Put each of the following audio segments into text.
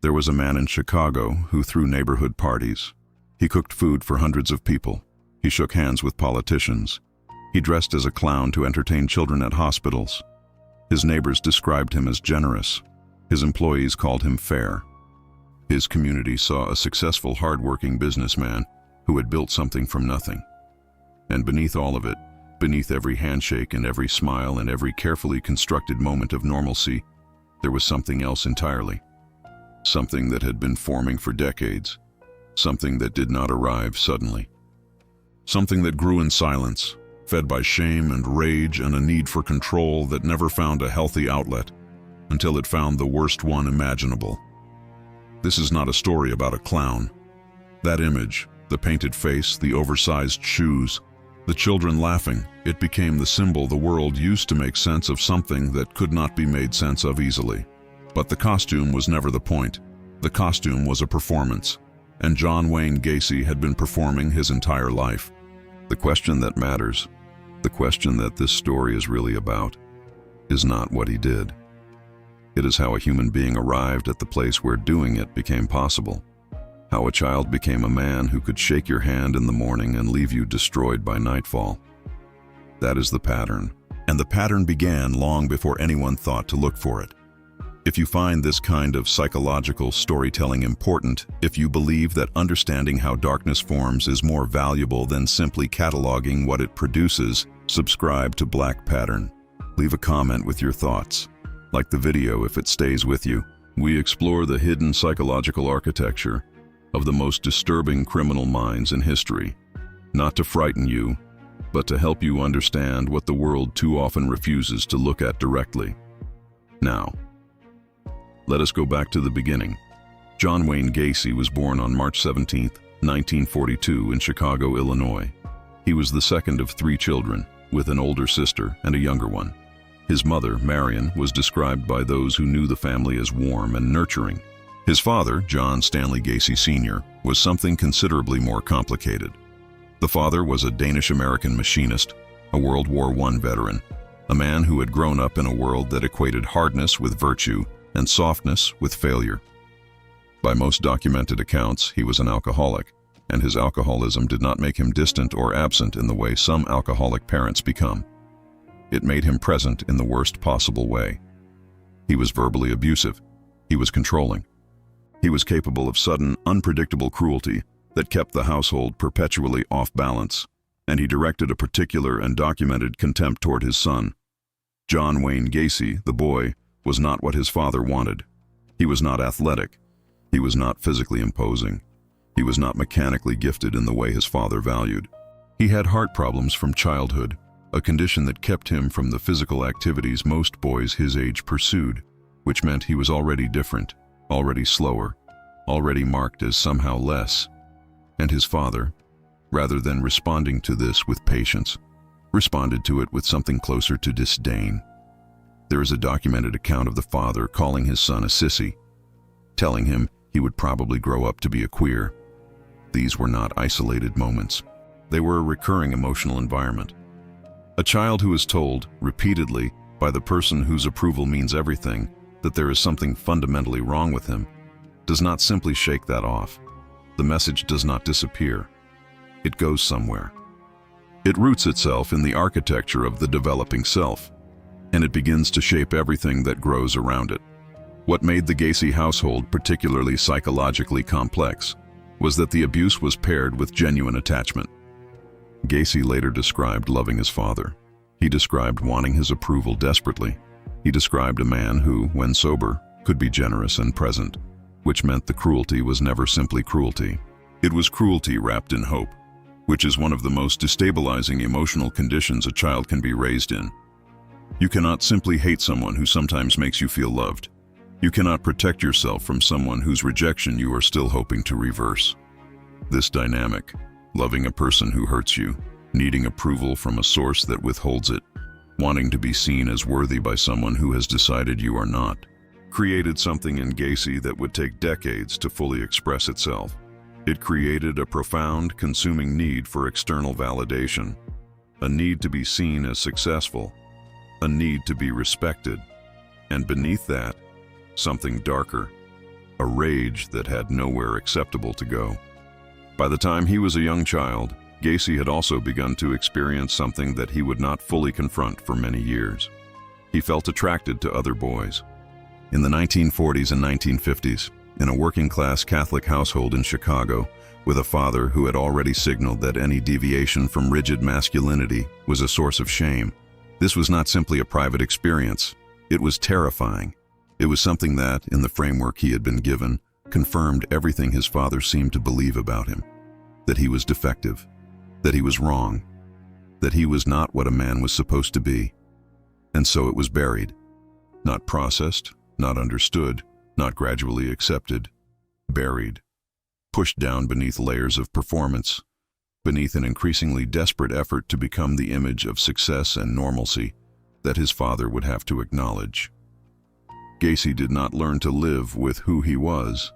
There was a man in Chicago who threw neighborhood parties. He cooked food for hundreds of people. He shook hands with politicians. He dressed as a clown to entertain children at hospitals. His neighbors described him as generous. His employees called him fair. His community saw a successful, hard-working businessman who had built something from nothing. And beneath all of it, beneath every handshake and every smile and every carefully constructed moment of normalcy, there was something else entirely. Something that had been forming for decades. Something that did not arrive suddenly. Something that grew in silence, fed by shame and rage and a need for control that never found a healthy outlet until it found the worst one imaginable. This is not a story about a clown. That image, the painted face, the oversized shoes, the children laughing, it became the symbol the world used to make sense of something that could not be made sense of easily. But the costume was never the point. The costume was a performance, and John Wayne Gacy had been performing his entire life. The question that matters, the question that this story is really about, is not what he did. It is how a human being arrived at the place where doing it became possible. How a child became a man who could shake your hand in the morning and leave you destroyed by nightfall. That is the pattern, and the pattern began long before anyone thought to look for it. If you find this kind of psychological storytelling important, if you believe that understanding how darkness forms is more valuable than simply cataloging what it produces, subscribe to Black Pattern. Leave a comment with your thoughts. Like the video if it stays with you. We explore the hidden psychological architecture of the most disturbing criminal minds in history, not to frighten you, but to help you understand what the world too often refuses to look at directly. Now, let us go back to the beginning. John Wayne Gacy was born on March 17, 1942 in Chicago, Illinois. He was the second of 3 children, with an older sister and a younger one. His mother, Marion, was described by those who knew the family as warm and nurturing. His father, John Stanley Gacy Sr., was something considerably more complicated. The father was a Danish-American machinist, a World War I veteran, a man who had grown up in a world that equated hardness with virtue and softness with failure. By most documented accounts, he was an alcoholic, and his alcoholism did not make him distant or absent in the way some alcoholic parents become. It made him present in the worst possible way. He was verbally abusive. He was controlling. He was capable of sudden, unpredictable cruelty that kept the household perpetually off balance, and he directed a particular and documented contempt toward his son. John Wayne Gacy, the boy, was not what his father wanted. He was not athletic. He was not physically imposing. He was not mechanically gifted in the way his father valued. He had heart problems from childhood, a condition that kept him from the physical activities most boys his age pursued, which meant he was already different, already slower, already marked as somehow less. And his father, rather than responding to this with patience, responded to it with something closer to disdain. There is a documented account of the father calling his son a sissy, telling him he would probably grow up to be a queer. These were not isolated moments. They were a recurring emotional environment. A child who is told, repeatedly, by the person whose approval means everything, that there is something fundamentally wrong with him, does not simply shake that off. The message does not disappear. It goes somewhere. It roots itself in the architecture of the developing self, and it begins to shape everything that grows around it. What made the Gacy household particularly psychologically complex was that the abuse was paired with genuine attachment. Gacy later described loving his father. He described wanting his approval desperately. He described a man who, when sober, could be generous and present, which meant the cruelty was never simply cruelty. It was cruelty wrapped in hope, which is one of the most destabilizing emotional conditions a child can be raised in. You cannot simply hate someone who sometimes makes you feel loved. You cannot protect yourself from someone whose rejection you are still hoping to reverse. This dynamic, loving a person who hurts you, needing approval from a source that withholds it, wanting to be seen as worthy by someone who has decided you are not, created something in Gacy that would take decades to fully express itself. It created a profound, consuming need for external validation, a need to be seen as successful, a need to be respected, and beneath that, something darker, a rage that had nowhere acceptable to go. By the time he was a young child, Gacy had also begun to experience something that he would not fully confront for many years. He felt attracted to other boys. In the 1940s and 1950s, in a working-class Catholic household in Chicago, with a father who had already signaled that any deviation from rigid masculinity was a source of shame, this was not simply a private experience. It was terrifying. It was something that, in the framework he had been given, confirmed everything his father seemed to believe about him. That he was defective, that he was wrong, that he was not what a man was supposed to be. And so it was buried. Not processed, not understood, not gradually accepted. Buried. Pushed down beneath layers of performance, beneath an increasingly desperate effort to become the image of success and normalcy that his father would have to acknowledge. Gacy did not learn to live with who he was.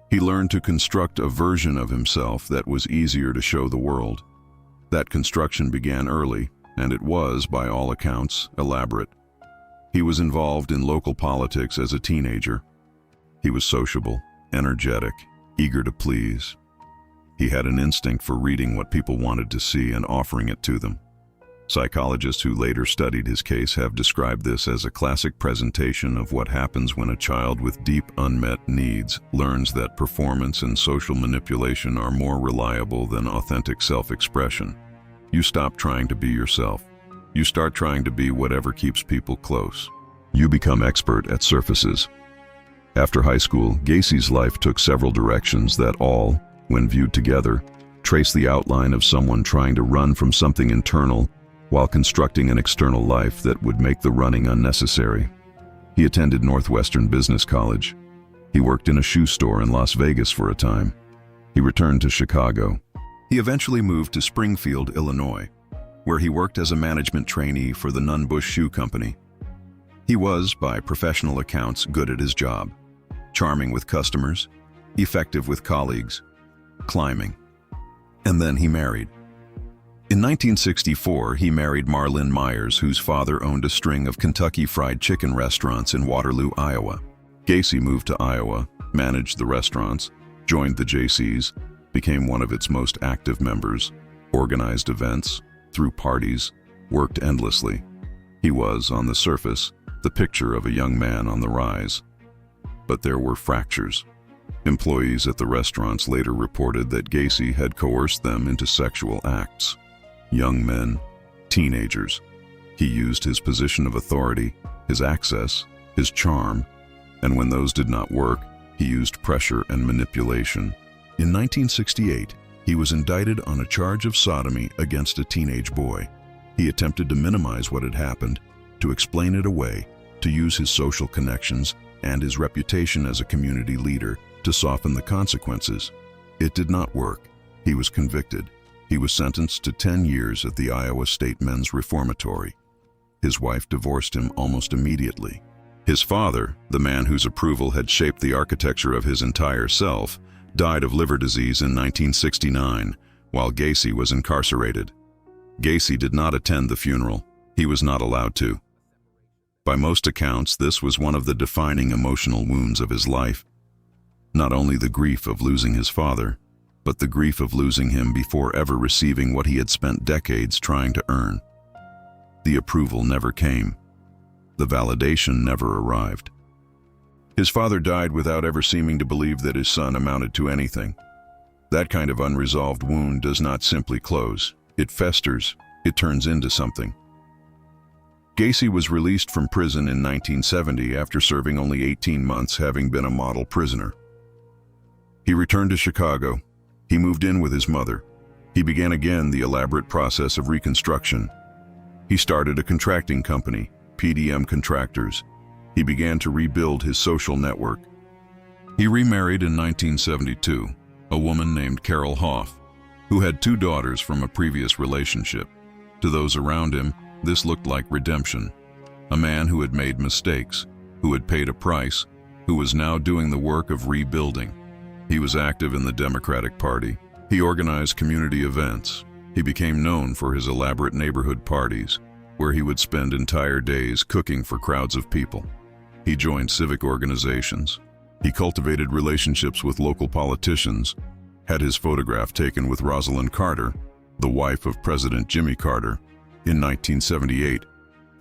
He learned to construct a version of himself that was easier to show the world. That construction began early, and it was, by all accounts, elaborate. He was involved in local politics as a teenager. He was sociable, energetic, eager to please. He had an instinct for reading what people wanted to see and offering it to them. Psychologists who later studied his case have described this as a classic presentation of what happens when a child with deep unmet needs learns that performance and social manipulation are more reliable than authentic self-expression. You stop trying to be yourself. You start trying to be whatever keeps people close. You become expert at surfaces. After high school, Gacy's life took several directions that all, when viewed together, trace the outline of someone trying to run from something internal while constructing an external life that would make the running unnecessary. He attended Northwestern Business College. He worked in a shoe store in Las Vegas for a time. He returned to Chicago. He eventually moved to Springfield, Illinois, where he worked as a management trainee for the Nunn Bush Shoe Company. He was, by professional accounts, good at his job. Charming with customers, effective with colleagues, climbing. And then he married. In 1964, he married Marlynn Myers, whose father owned a string of Kentucky Fried Chicken restaurants in Waterloo, Iowa. Gacy moved to Iowa, managed the restaurants, joined the JCs, became one of its most active members, organized events, threw parties, worked endlessly. He was, on the surface, the picture of a young man on the rise. But there were fractures. Employees at the restaurants later reported that Gacy had coerced them into sexual acts. Young men, teenagers. He used his position of authority, his access, his charm, and when those did not work, he used pressure and manipulation. In 1968, he was indicted on a charge of sodomy against a teenage boy. He attempted to minimize what had happened, to explain it away, to use his social connections and his reputation as a community leader to soften the consequences. It did not work. He was convicted. He was sentenced to 10 years at the Iowa State Men's Reformatory. His wife divorced him almost immediately. His father, the man whose approval had shaped the architecture of his entire self, died of liver disease in 1969, while Gacy was incarcerated. Gacy did not attend the funeral. He was not allowed to. By most accounts, this was one of the defining emotional wounds of his life. Not only the grief of losing his father, but the grief of losing him before ever receiving what he had spent decades trying to earn. The approval never came. The validation never arrived. His father died without ever seeming to believe that his son amounted to anything. That kind of unresolved wound does not simply close. It festers. It turns into something. Gacy was released from prison in 1970 after serving only 18 months, having been a model prisoner. He returned to Chicago. He moved in with his mother. He began again the elaborate process of reconstruction. He started a contracting company, PDM Contractors. He began to rebuild his social network. He remarried in 1972, a woman named Carol Hoff, who had 2 daughters from a previous relationship. To those around him, this looked like redemption. A man who had made mistakes, who had paid a price, who was now doing the work of rebuilding. He was active in the Democratic Party. He organized community events. He became known for his elaborate neighborhood parties, where he would spend entire days cooking for crowds of people. He joined civic organizations. He cultivated relationships with local politicians, had his photograph taken with Rosalind Carter, the wife of President Jimmy Carter, in 1978,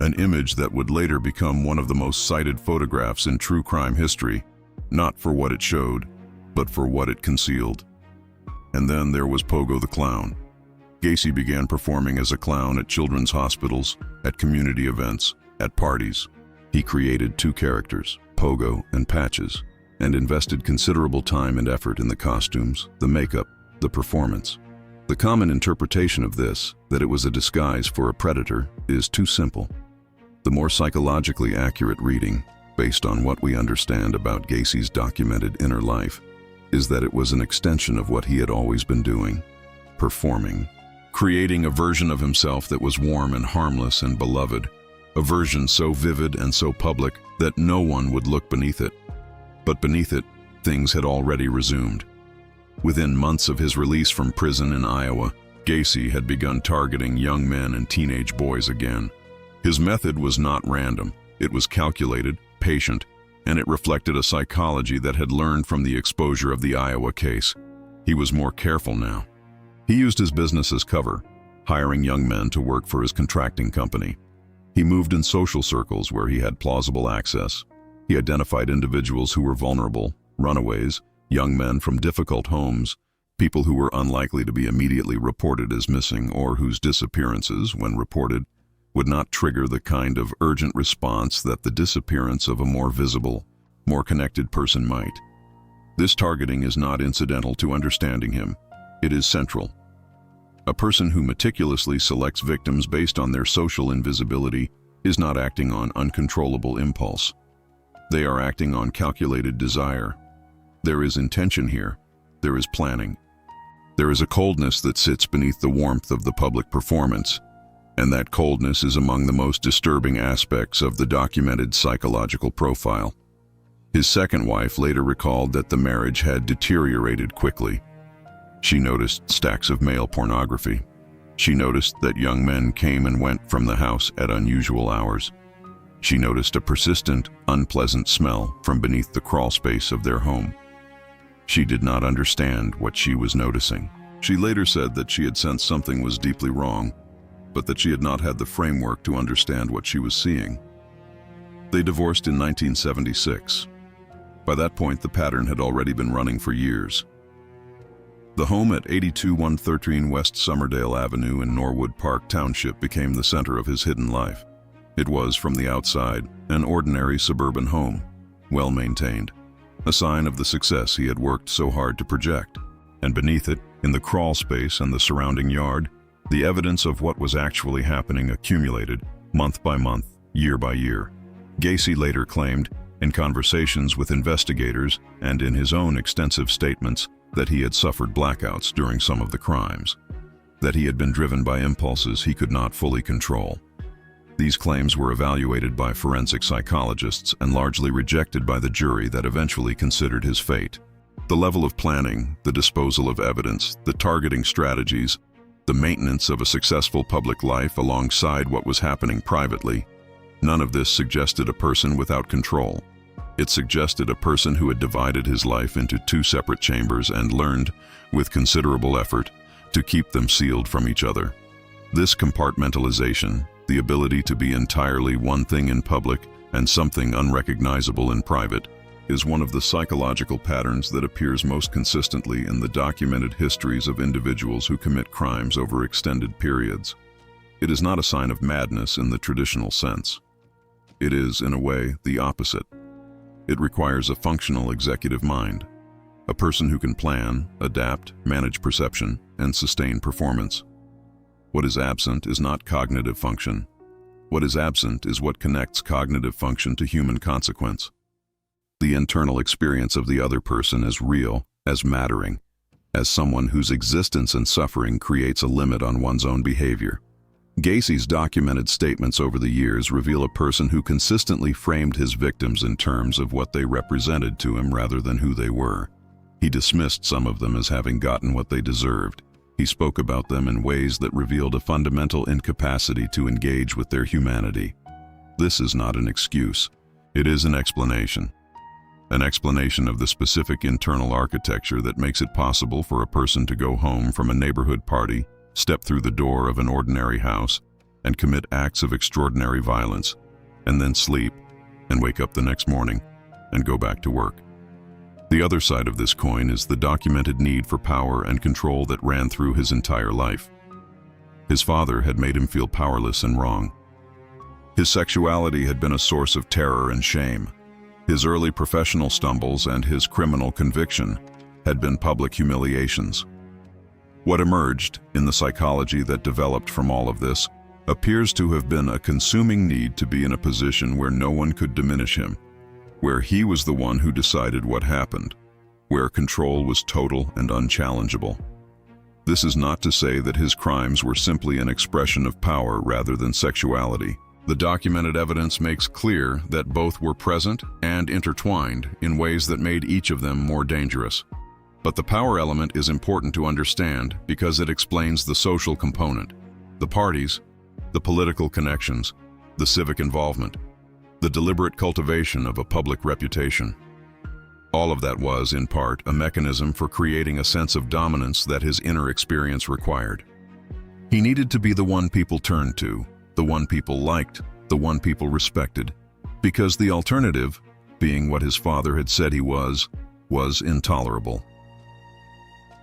an image that would later become one of the most cited photographs in true crime history, not for what it showed, but for what it concealed. And then there was Pogo the Clown. Gacy began performing as a clown at children's hospitals, at community events, at parties. He created two characters, Pogo and Patches, and invested considerable time and effort in the costumes, the makeup, the performance. The common interpretation of this, that it was a disguise for a predator, is too simple. The more psychologically accurate reading, based on what we understand about Gacy's documented inner life, is that it was an extension of what he had always been doing, performing, creating a version of himself that was warm and harmless and beloved, a version so vivid and so public that no one would look beneath it. But beneath it, things had already resumed. Within months of his release from prison in Iowa, Gacy had begun targeting young men and teenage boys again. His method was not random. It was calculated, patient, and it reflected a psychology that had learned from the exposure of the Iowa case. He was more careful now. He used his business as cover, hiring young men to work for his contracting company. He moved in social circles where he had plausible access. He identified individuals who were vulnerable, runaways, young men from difficult homes, people who were unlikely to be immediately reported as missing or whose disappearances, when reported, would not trigger the kind of urgent response that the disappearance of a more visible, more connected person might. This targeting is not incidental to understanding him. It is central. A person who meticulously selects victims based on their social invisibility is not acting on uncontrollable impulse. They are acting on calculated desire. There is intention here. There is planning. There is a coldness that sits beneath the warmth of the public performance, and that coldness is among the most disturbing aspects of the documented psychological profile. His second wife later recalled that the marriage had deteriorated quickly. She noticed stacks of male pornography. She noticed that young men came and went from the house at unusual hours. She noticed a persistent, unpleasant smell from beneath the crawl space of their home. She did not understand what she was noticing. She later said that she had sensed something was deeply wrong, but that she had not had the framework to understand what she was seeing. They divorced in 1976. By that point, the pattern had already been running for years. The home at 82113 West Summerdale Avenue in Norwood Park Township became the center of his hidden life. It was, from the outside, an ordinary suburban home, well-maintained, a sign of the success he had worked so hard to project. And beneath it, in the crawl space and the surrounding yard, the evidence of what was actually happening accumulated, month by month, year by year. Gacy later claimed, in conversations with investigators and in his own extensive statements, that he had suffered blackouts during some of the crimes, that he had been driven by impulses he could not fully control. These claims were evaluated by forensic psychologists and largely rejected by the jury that eventually considered his fate. The level of planning, the disposal of evidence, the targeting strategies, the maintenance of a successful public life alongside what was happening privately, none of this suggested a person without control. It suggested a person who had divided his life into two separate chambers and learned, with considerable effort, to keep them sealed from each other. This compartmentalization, the ability to be entirely one thing in public and something unrecognizable in private, is one of the psychological patterns that appears most consistently in the documented histories of individuals who commit crimes over extended periods. It is not a sign of madness in the traditional sense. It is, in a way, the opposite. It requires a functional executive mind, a person who can plan, adapt, manage perception, and sustain performance. What is absent is not cognitive function. What is absent is what connects cognitive function to human consequence. The internal experience of the other person as real, as mattering, as someone whose existence and suffering creates a limit on one's own behavior. Gacy's documented statements over the years reveal a person who consistently framed his victims in terms of what they represented to him rather than who they were. He dismissed some of them as having gotten what they deserved. He spoke about them in ways that revealed a fundamental incapacity to engage with their humanity. This is not an excuse. It is an explanation. an explanation of the specific internal architecture that makes it possible for a person to go home from a neighborhood party, step through the door of an ordinary house, and commit acts of extraordinary violence, and then sleep, and wake up the next morning, and go back to work. The other side of this coin is the documented need for power and control that ran through his entire life. His father had made him feel powerless and wrong. His sexuality had been a source of terror and shame. His early professional stumbles and his criminal conviction had been public humiliations. What emerged in the psychology that developed from all of this appears to have been a consuming need to be in a position where no one could diminish him, where he was the one who decided what happened, where control was total and unchallengeable. This is not to say that his crimes were simply an expression of power rather than sexuality. The documented evidence makes clear that both were present and intertwined in ways that made each of them more dangerous. But the power element is important to understand because it explains the social component, the parties, the political connections, the civic involvement, the deliberate cultivation of a public reputation. All of that was, in part, a mechanism for creating a sense of dominance that his inner experience required. He needed to be the one people turned to, the one people liked, the one people respected, because the alternative, being what his father had said he was intolerable.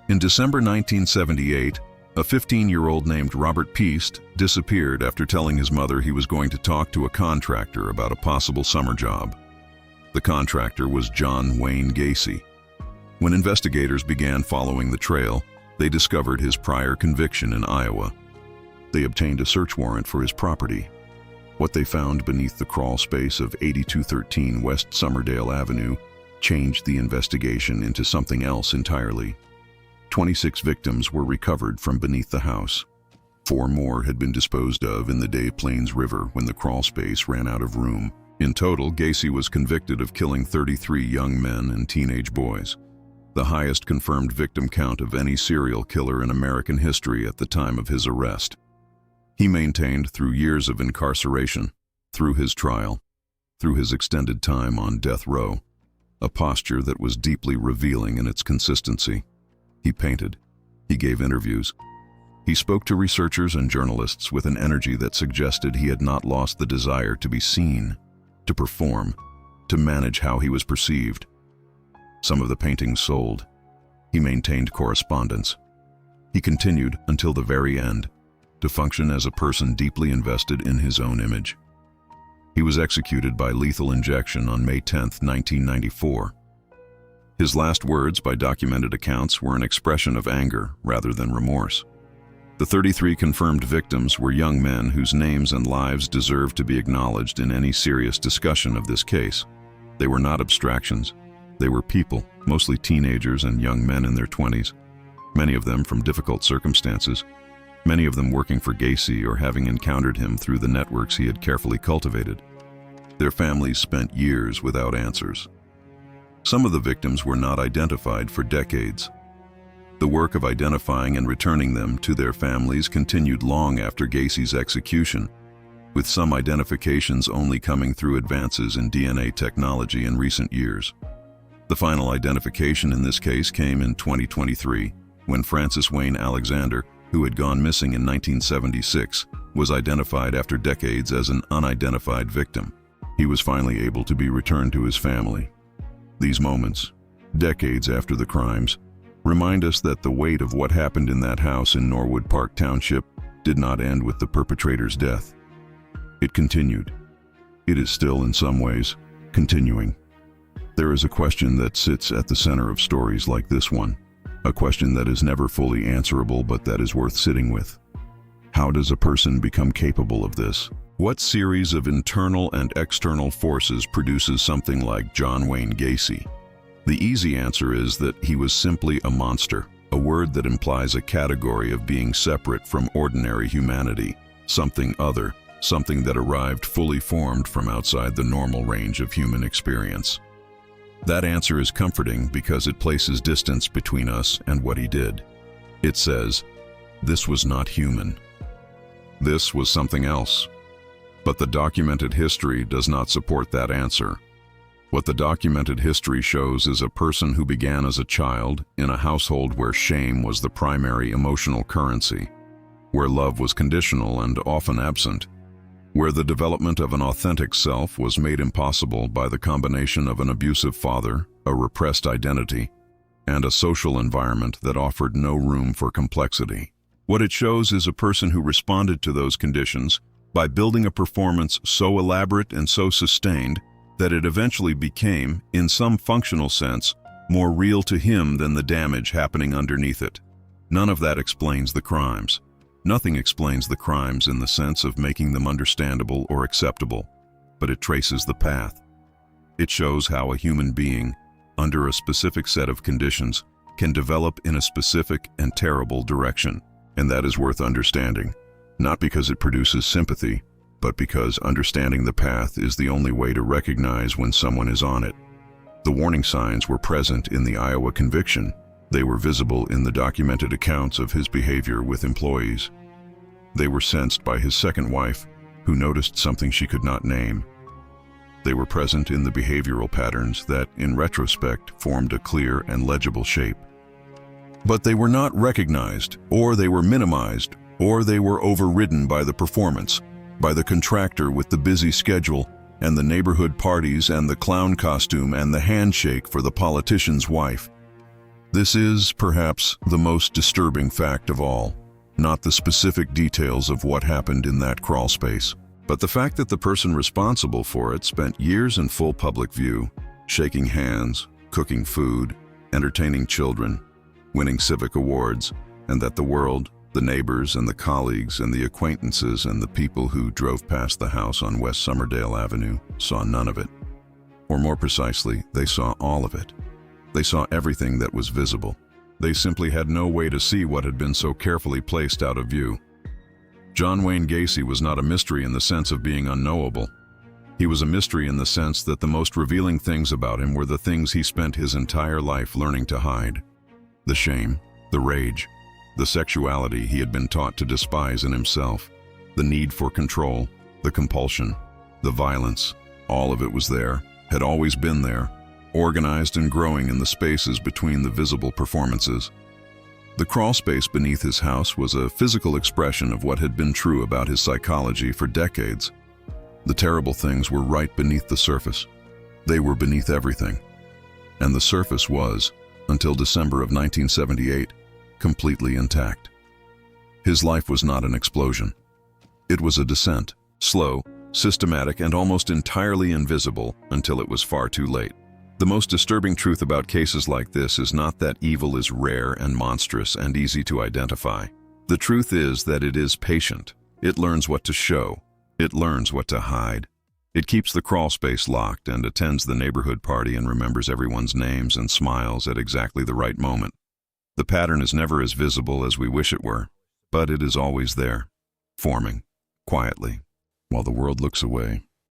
In December 1978, a 15-year-old named Robert Peast disappeared after telling his mother he was going to talk to a contractor about a possible summer job. The contractor was John Wayne Gacy. When investigators began following the trail, they discovered his prior conviction in Iowa. They obtained a search warrant for his property. What they found beneath the crawl space of 8213 West Summerdale Avenue changed the investigation into something else entirely. 26 victims were recovered from beneath the house. 4 more had been disposed of in the Des Plaines River when the crawl space ran out of room. In total, Gacy was convicted of killing 33 young men and teenage boys, the highest confirmed victim count of any serial killer in American history at the time of his arrest. He maintained through years of incarceration, through his trial, through his extended time on death row, a posture that was deeply revealing in its consistency. He painted. He gave interviews. He spoke to researchers and journalists with an energy that suggested he had not lost the desire to be seen, to perform, to manage how he was perceived. Some of the paintings sold. He maintained correspondence. He continued until the very end to function as a person deeply invested in his own image. He was executed by lethal injection on May 10, 1994. His last words, by documented accounts, were an expression of anger rather than remorse. The 33 confirmed victims were young men whose names and lives deserve to be acknowledged in any serious discussion of this case. They were not abstractions. They were people, mostly teenagers and young men in their 20s, many of them from difficult circumstances, many of them working for Gacy or having encountered him through the networks he had carefully cultivated. Their families spent years without answers. Some of the victims were not identified for decades. The work of identifying and returning them to their families continued long after Gacy's execution, with some identifications only coming through advances in DNA technology in recent years. The final identification in this case came in 2023, when Francis Wayne Alexander, who had gone missing in 1976, was identified after decades as an unidentified victim. He was finally able to be returned to his family. These moments, decades after the crimes, remind us that the weight of what happened in that house in Norwood Park Township did not end with the perpetrator's death. It continued. It is still, in some ways, continuing. There is a question that sits at the center of stories like this one, a question that is never fully answerable but that is worth sitting with. How does a person become capable of this? What series of internal and external forces produces something like John Wayne Gacy? The easy answer is that he was simply a monster, a word that implies a category of being separate from ordinary humanity, something other, something that arrived fully formed from outside the normal range of human experience. That answer is comforting because it places distance between us and what he did. It says, this was not human. This was something else. But the documented history does not support that answer. What the documented history shows is a person who began as a child in a household where shame was the primary emotional currency, where love was conditional and often absent, where the development of an authentic self was made impossible by the combination of an abusive father, a repressed identity, and a social environment that offered no room for complexity. What it shows is a person who responded to those conditions by building a performance so elaborate and so sustained that it eventually became, in some functional sense, more real to him than the damage happening underneath it. None of that explains the crimes. Nothing explains the crimes in the sense of making them understandable or acceptable, but it traces the path. It shows how a human being, under a specific set of conditions, can develop in a specific and terrible direction, and that is worth understanding, not because it produces sympathy, but because understanding the path is the only way to recognize when someone is on it. The warning signs were present in the Iowa conviction. They were visible in the documented accounts of his behavior with employees. They were sensed by his second wife, who noticed something she could not name. They were present in the behavioral patterns that, in retrospect, formed a clear and legible shape. But they were not recognized, or they were minimized, or they were overridden by the performance, by the contractor with the busy schedule, and the neighborhood parties and the clown costume and the handshake for the politician's wife. This is, perhaps, the most disturbing fact of all, not the specific details of what happened in that crawl space, but the fact that the person responsible for it spent years in full public view, shaking hands, cooking food, entertaining children, winning civic awards, and that the world, the neighbors and the colleagues and the acquaintances and the people who drove past the house on West Summerdale Avenue saw none of it. Or more precisely, they saw all of it. They saw everything that was visible. They simply had no way to see what had been so carefully placed out of view. John Wayne Gacy was not a mystery in the sense of being unknowable. He was a mystery in the sense that the most revealing things about him were the things he spent his entire life learning to hide. The shame, the rage, the sexuality he had been taught to despise in himself, the need for control, the compulsion, the violence, all of it was there, had always been there, organized and growing in the spaces between the visible performances. The crawl space beneath his house was a physical expression of what had been true about his psychology for decades. The terrible things were right beneath the surface. They were beneath everything. And the surface was, until December of 1978, completely intact. His life was not an explosion. It was a descent, slow, systematic, and almost entirely invisible until it was far too late. The most disturbing truth about cases like this is not that evil is rare and monstrous and easy to identify. The truth is that it is patient. It learns what to show. It learns what to hide. It keeps the crawl space locked and attends the neighborhood party and remembers everyone's names and smiles at exactly the right moment. The pattern is never as visible as we wish it were, but it is always there, forming, quietly, while the world looks away.